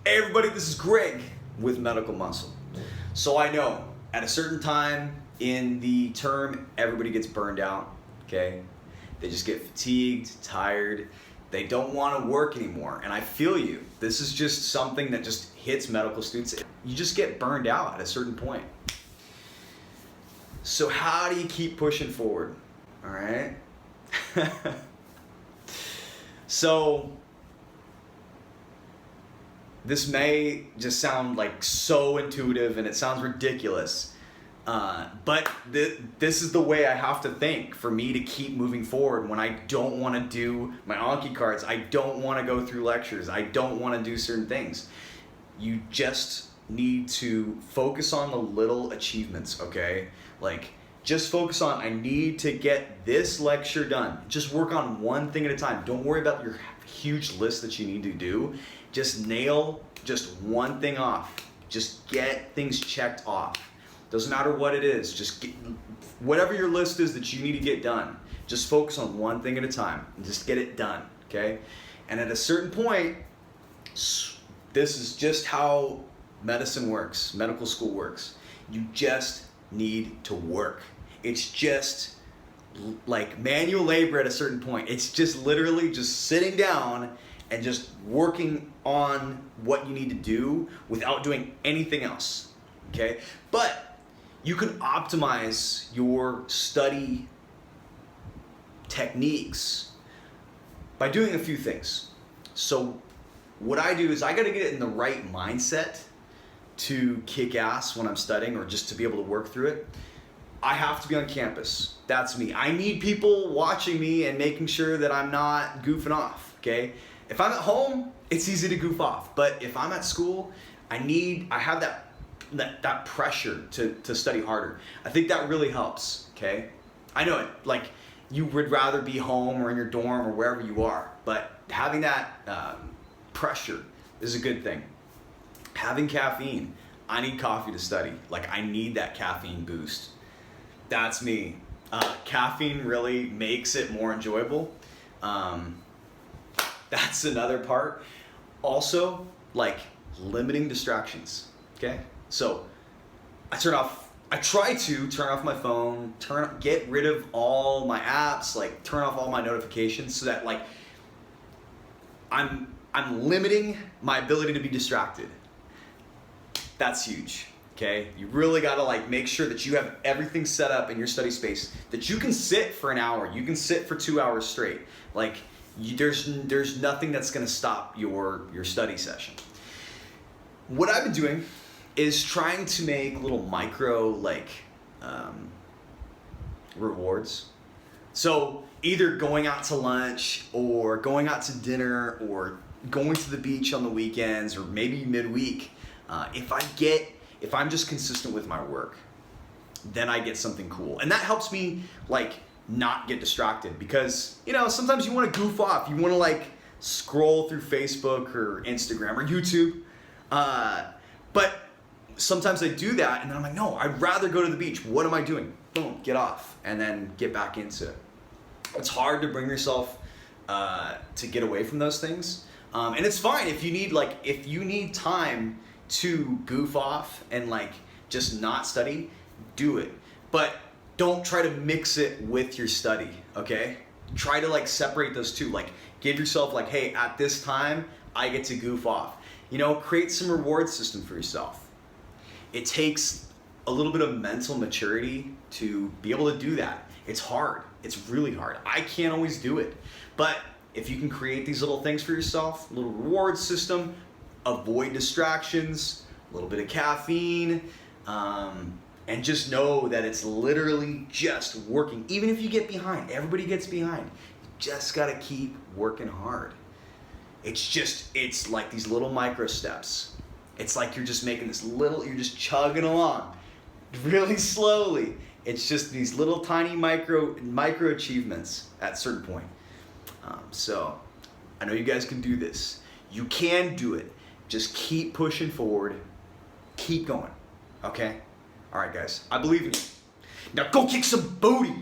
Hey everybody, this is Greg with Medical Muscle. So I know at a certain time in the term, everybody gets burned out, okay? They just get fatigued, tired. They don't want to work anymore. And I feel you. This is just something that just hits medical students. You just get burned out at a certain point. So how do you keep pushing forward? All right? So this may just sound like so intuitive and it sounds ridiculous, but this is the way I have to think for me to keep moving forward when I don't want to do my Anki cards, I don't want to go through lectures, I don't want to do certain things. You just need to focus on the little achievements, okay? Like, just focus on, I need to get this lecture done. Just work on one thing at a time. Don't worry about your huge list that you need to do. Just nail just one thing off. Just get things checked off. Doesn't matter what it is. Just get, whatever your list is that you need to get done, just focus on one thing at a time and just get it done, okay? And at a certain point, this is just how medicine works, medical school works. You just need to work. It's just like manual labor at a certain point. It's just literally just sitting down and just working on what you need to do without doing anything else, okay? But you can optimize your study techniques by doing a few things. So what I do is I gotta get it in the right mindset to kick ass when I'm studying or just to be able to work through it. I have to be on campus. That's me. I need people watching me and making sure that I'm not goofing off, okay? If I'm at home, it's easy to goof off. But if I'm at school, I have that pressure to study harder. I think that really helps, okay? I know it, like you would rather be home or in your dorm or wherever you are, but having that pressure is a good thing. Having caffeine, I need coffee to study. Like I need that caffeine boost. That's me. Caffeine really makes it more enjoyable. That's another part. Also, like limiting distractions, okay? So I try to turn off my phone, get rid of all my apps, like turn off all my notifications so that like I'm limiting my ability to be distracted. That's huge, okay? You really gotta like make sure that you have everything set up in your study space, that you can sit for an hour, you can sit for 2 hours straight. Like there's nothing that's gonna stop your study session. What I've been doing is trying to make little micro like rewards. So either going out to lunch or going out to dinner or going to the beach on the weekends or maybe midweek. If I'm just consistent with my work, then I get something cool. And that helps me like not get distracted because, you know, sometimes you want to goof off. You want to like scroll through Facebook or Instagram or YouTube. But sometimes I do that and then I'm like, no, I'd rather go to the beach. What am I doing? Boom, get off and then get back into it. It's hard to bring yourself to get away from those things. And it's fine if you need time to goof off and like just not study, do it. But don't try to mix it with your study, okay? Try to like separate those two. Like give yourself like, hey, at this time, I get to goof off. You know, create some reward system for yourself. It takes a little bit of mental maturity to be able to do that. It's hard, it's really hard. I can't always do it. But if you can create these little things for yourself, a little reward system, avoid distractions, a little bit of caffeine, and just know that it's literally just working. Even if you get behind, everybody gets behind. You just gotta keep working hard. It's like these little micro steps. It's like you're just making you're just chugging along really slowly. It's just these little tiny micro achievements at a certain point. So I know you guys can do this. You can do it. Just keep pushing forward. Keep going. Okay? All right, guys. I believe in you. Now go kick some booty.